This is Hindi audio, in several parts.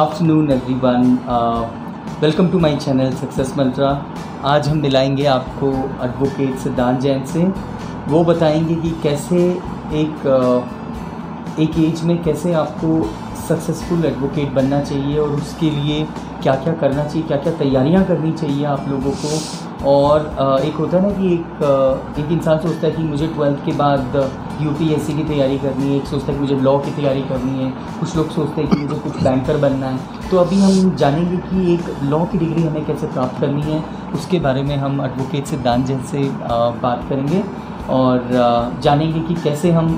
Afternoon everyone, welcome to my channel Success Mantra. आज हम मिलाएंगे आपको एडवोकेट सिद्धांत जैन से। वो बताएंगे कि कैसे एक एज में कैसे आपको सक्सेसफुल एडवोकेट बनना चाहिए और उसके लिए क्या क्या करना चाहिए, क्या क्या तैयारियां करनी चाहिए आप लोगों को। और एक होता है ना कि एक इंसान सोचता है कि मुझे 12th के बाद यूपीएससी की तैयारी करनी है, एक सोचता है कि मुझे लॉ की तैयारी करनी है, कुछ लोग सोचते हैं कि मुझे कुछ बैंकर बनना है। तो अभी हम जानेंगे कि एक लॉ की डिग्री हमें कैसे प्राप्त करनी है, उसके बारे में हम एडवोकेट सिद्धांत जैन से बात करेंगे और जानेंगे कि कैसे हम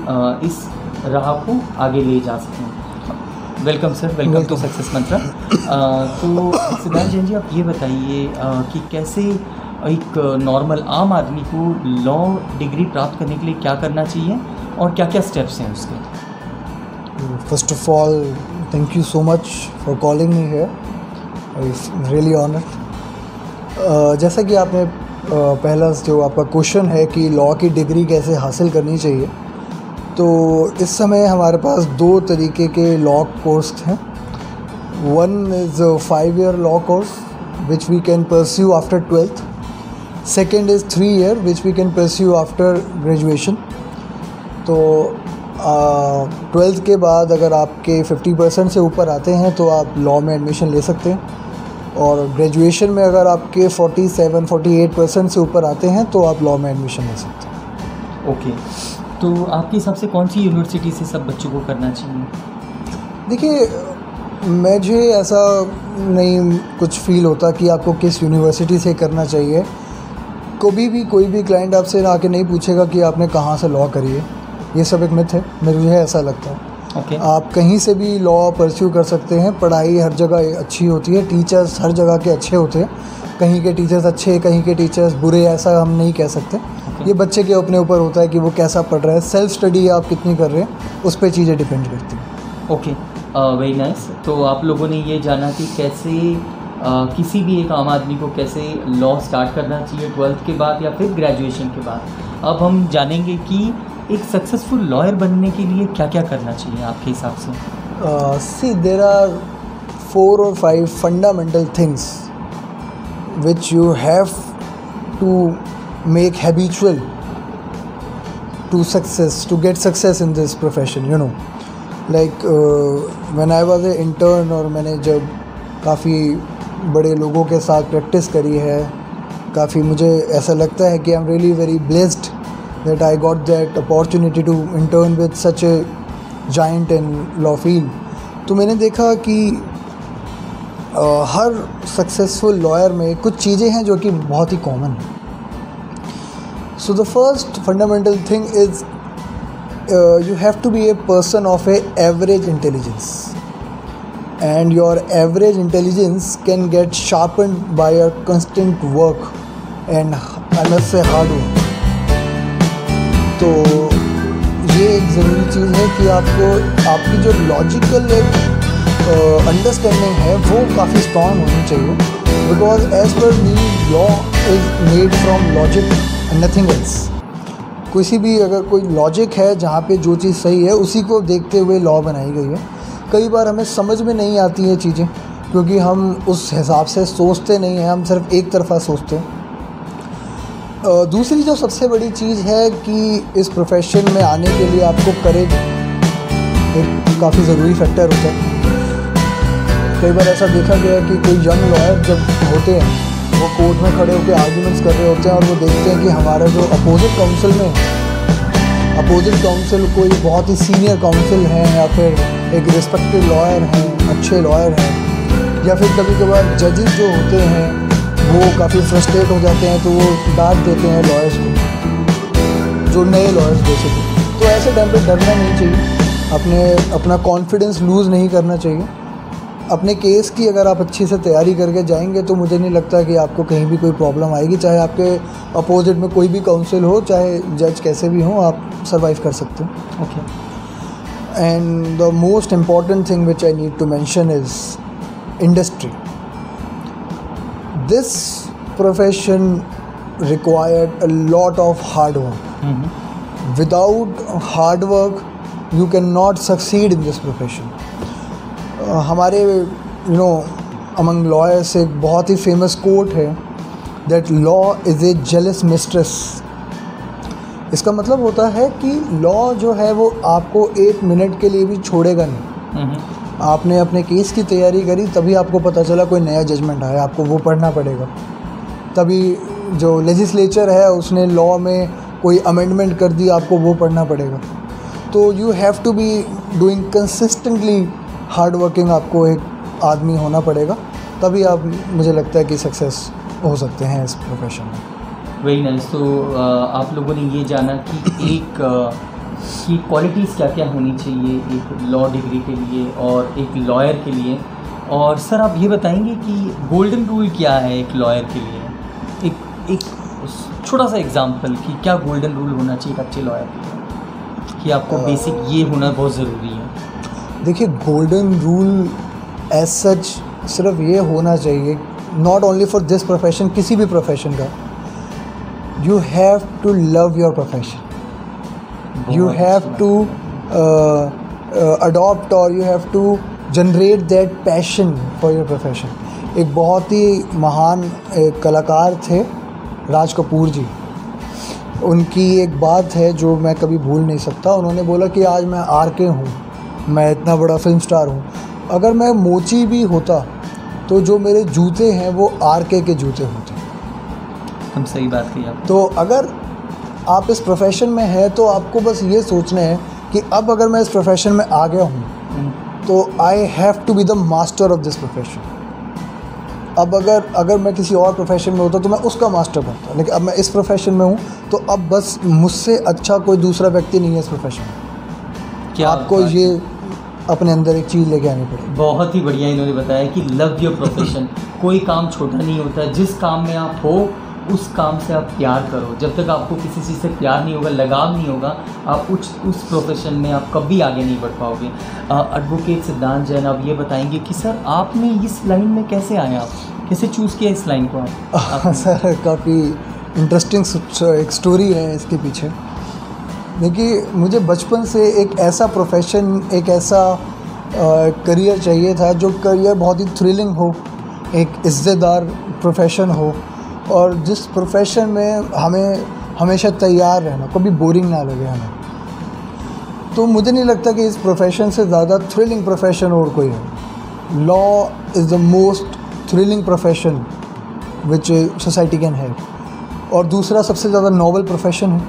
इस राह को आगे ले जा सकें। Welcome sir, welcome to Success Mantra. तो सिद्धांत जैन जी, आप ये बताइए कि कैसे एक नॉर्मल आम आदमी को लॉ डिग्री प्राप्त करने के लिए क्या करना चाहिए और क्या क्या स्टेप्स हैं उसके। First of all, thank you so much for calling me here, I really honoured. जैसा कि आपने पहला जो आपका क्वेश्चन है कि लॉ की डिग्री कैसे हासिल करनी चाहिए, तो इस समय हमारे पास दो तरीके के लॉ कोर्स हैं। One is 5 year law course which we can pursue after 12th। Second is 3 year which we can pursue after graduation. तो 12th के बाद अगर आपके 50% से ऊपर आते हैं तो आप लॉ में एडमिशन ले सकते हैं, और ग्रेजुएशन में अगर आपके 47-48% से ऊपर आते हैं तो आप लॉ में एडमिशन ले सकते हैं। ओके, तो आपके हिसाब से कौन सी यूनिवर्सिटी से सब बच्चों को करना चाहिए? देखिए, मुझे ऐसा नहीं कुछ फील होता कि आपको किस यूनिवर्सिटी से करना चाहिए। कभी भी कोई भी क्लाइंट आपसे आके नहीं पूछेगा कि आपने कहाँ से लॉ करी है। ये सब एक मिथ है, मुझे ऐसा लगता है। आप कहीं से भी लॉ परस्यू कर सकते हैं। पढ़ाई हर जगह अच्छी होती है, टीचर्स हर जगह के अच्छे होते हैं। कहीं के टीचर्स अच्छे, कहीं के टीचर्स बुरे, ऐसा हम नहीं कह सकते। ये बच्चे के अपने ऊपर होता है कि वो कैसा पढ़ रहा है। सेल्फ स्टडी आप कितनी कर रहे हैं उस पर चीज़ें डिपेंड करती हैं। Okay, very nice. तो आप लोगों ने ये जाना कि कैसे किसी भी एक आम आदमी को कैसे लॉ स्टार्ट करना चाहिए 12th के बाद या फिर ग्रेजुएशन के बाद। अब हम जानेंगे कि एक सक्सेसफुल लॉयर बनने के लिए क्या क्या करना चाहिए आपके हिसाब से। सी, there are 4 or 5 fundamental things which you have to make habitual to get success in this profession, you know. Like when I was an intern, और मैंने जब काफ़ी बड़े लोगों के साथ प्रैक्टिस करी है, काफ़ी मुझे ऐसा लगता है कि I am really very blessed that I got that opportunity to intern with such a giant in law field. तो मैंने देखा कि हर सक्सेसफुल लॉयर में कुछ चीज़ें हैं जो कि बहुत ही कॉमन हैं। So the first fundamental thing is you have to be a person of a average intelligence, and your average intelligence can get sharpened by your constant work and I must say hard work. तो ये एक ज़रूरी चीज़ है कि आपको आपकी जो लॉजिकल एक अंडरस्टैंडिंग है वो काफ़ी स्ट्रॉन्ग होनी चाहिए। Because as per me, law is made from logic and nothing else. किसी भी अगर कोई लॉजिक है जहाँ पे जो चीज़ सही है उसी को देखते हुए लॉ बनाई गई है। कई बार हमें समझ में नहीं आती हैं चीज़ें क्योंकि हम उस हिसाब से सोचते नहीं हैं, हम सिर्फ एक तरफा सोचते हैं। दूसरी जो सबसे बड़ी चीज़ है कि इस प्रोफेशन में आने के लिए आपको करेज एक काफ़ी ज़रूरी फैक्टर होता है। कई बार ऐसा देखा गया है कि कोई यंग लॉयर जब होते हैं वो कोर्ट में खड़े होकर आर्ग्यूमेंट्स कर रहे होते हैं और वो देखते हैं कि हमारा जो अपोजिट काउंसिल में अपोजिट काउंसिल कोई बहुत ही सीनियर काउंसिल है या फिर एक रिस्पेक्टेड लॉयर हैं, अच्छे लॉयर हैं, या फिर कभी कभार जजेस जो होते हैं वो काफ़ी फ्रस्ट्रेट हो जाते हैं तो वो डांट देते हैं लॉयर्स को, जो नए लॉयर्स बेसिकली। तो ऐसे टाइम पे डरना नहीं चाहिए, अपना कॉन्फिडेंस लूज़ नहीं करना चाहिए। अपने केस की अगर आप अच्छी से तैयारी करके जाएंगे तो मुझे नहीं लगता कि आपको कहीं भी कोई प्रॉब्लम आएगी। चाहे आपके अपोजिट में कोई भी काउंसिल हो, चाहे जज कैसे भी हो, आप सर्वाइव कर सकते हैं। Okay, and the most important thing which I need to mention is industry. This profession required a lot of hard work. Without hard work, you cannot succeed in this profession. हमारे यू नो अमंग लॉयर्स एक बहुत ही फेमस कोट है that law is a jealous mistress. इसका मतलब होता है कि लॉ जो है वो आपको 1 मिनट के लिए भी छोड़ेगा नहीं। आपने अपने केस की तैयारी करी, तभी आपको पता चला कोई नया जजमेंट आया, आपको वो पढ़ना पड़ेगा। तभी जो लेजिस्लेचर है उसने लॉ में कोई अमेंडमेंट कर दी, आपको वो पढ़ना पड़ेगा। तो you have to be doing consistently hard working, आपको एक आदमी होना पड़ेगा, तभी आप, मुझे लगता है कि सक्सेस हो सकते हैं इस प्रोफेशन में। Very nice. तो आप लोगों ने ये जाना कि एक की क्वालिटीज़ क्या क्या होनी चाहिए एक लॉ डिग्री के लिए और एक लॉयर के लिए। और सर आप ये बताएंगे कि गोल्डन रूल क्या है एक लॉयर के लिए, एक छोटा सा एग्जांपल कि क्या गोल्डन रूल होना चाहिए एक अच्छे लॉयर के लिए, कि आपको बेसिक ये होना बहुत ज़रूरी है। देखिए, गोल्डन रूल एज सच सिर्फ ये होना चाहिए, not only for this profession, किसी भी प्रोफेशन का, you have to love your profession, you have to adopt or you have to generate that passion for your profession। एक बहुत ही महान कलाकार थे राज कपूर जी, उनकी एक बात है जो मैं कभी भूल नहीं सकता। उन्होंने बोला कि आज मैं आर.के. हूँ, मैं इतना बड़ा फिल्म स्टार हूँ, अगर मैं मोची भी होता तो जो मेरे जूते हैं वो आर.के. के जूते होते। हम सही बात कही आप। तो अगर आप इस प्रोफेशन में हैं तो आपको बस ये सोचना है कि अब अगर मैं इस प्रोफेशन में आ गया हूँ तो I have to be the master of this profession. अब अगर मैं किसी और प्रोफेशन में होता तो मैं उसका मास्टर बनता, लेकिन अब मैं इस प्रोफेशन में हूँ तो अब बस मुझसे अच्छा कोई दूसरा व्यक्ति नहीं है इस प्रोफेशन में। क्या आपको ये अपने अंदर एक चीज़ लेके आनी पड़ेगी। बहुत ही बढ़िया इन्होंने बताया कि लव योर प्रोफेशन। कोई काम छोटा नहीं होता, जिस काम में आप हो उस काम से आप प्यार करो। जब तक आपको किसी चीज़ से प्यार नहीं होगा, लगाव नहीं होगा, आप उस प्रोफेशन में आप कभी आगे नहीं बढ़ पाओगे। एडवोकेट सिद्धांत जैन, आप ये बताएंगे कि सर आपने इस लाइन में कैसे आए, आप कैसे चूज़ किया इस लाइन को आप? सर काफ़ी इंटरेस्टिंग एक स्टोरी है इसके पीछे। देखिए, मुझे बचपन से एक ऐसा प्रोफेशन, एक ऐसा करियर चाहिए था जो करियर बहुत ही थ्रिलिंग हो, एक इज़्ज़तदार प्रोफेशन हो, और जिस प्रोफेशन में हमें हमेशा तैयार रहना, कभी बोरिंग ना लगे हमें। तो मुझे नहीं लगता कि इस प्रोफेशन से ज़्यादा थ्रिलिंग प्रोफेशन और कोई है। Law is the most thrilling profession which society can have. और दूसरा सबसे ज़्यादा नॉवल प्रोफेशन है।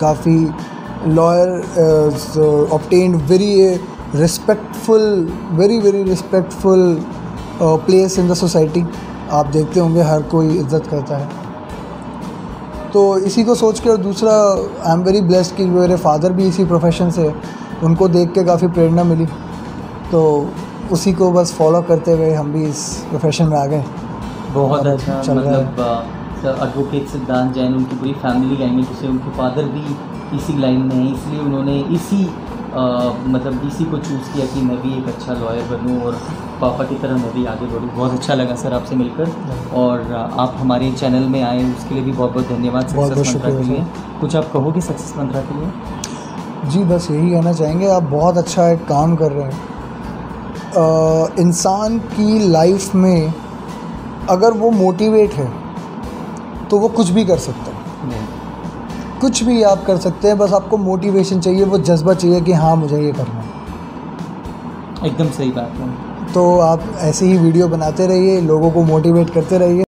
काफ़ी lawyer obtained very respectful, very respectful place in the society. आप देखते होंगे हर कोई इज़्ज़त करता है। तो इसी को सोच के, और दूसरा आई एम वेरी ब्लेस्ड कि मेरे फादर भी इसी प्रोफेशन से, उनको देख के काफ़ी प्रेरणा मिली, तो उसी को बस फॉलो करते हुए हम भी इस प्रोफेशन में आ गए। बहुत अच्छा। मतलब एडवोकेट सिद्धांत जैन, उनकी पूरी फैमिली लाइन से, उनके फादर भी इसी लाइन में हैं, इसलिए उन्होंने इसी को चूज़ किया कि मैं भी एक अच्छा लॉयर बनूं और पापा की तरह मैं भी आगे बढ़ूं। बहुत अच्छा लगा सर आपसे मिलकर, और आप हमारे चैनल में आए उसके लिए भी बहुत बहुत धन्यवाद सक्सेस मंत्रा के लिए। कुछ आप कहोगे सक्सेस मंत्रा के लिए? जी, बस यही कहना चाहेंगे, आप बहुत अच्छा एक काम कर रहे हैं। इंसान की लाइफ में अगर वो मोटिवेट है तो वो कुछ भी कर सकता है। कुछ भी आप कर सकते हैं, बस आपको मोटिवेशन चाहिए, वो जज्बा चाहिए कि हाँ मुझे ये करना है। एकदम सही बात है। तो आप ऐसे ही वीडियो बनाते रहिए, लोगों को मोटिवेट करते रहिए।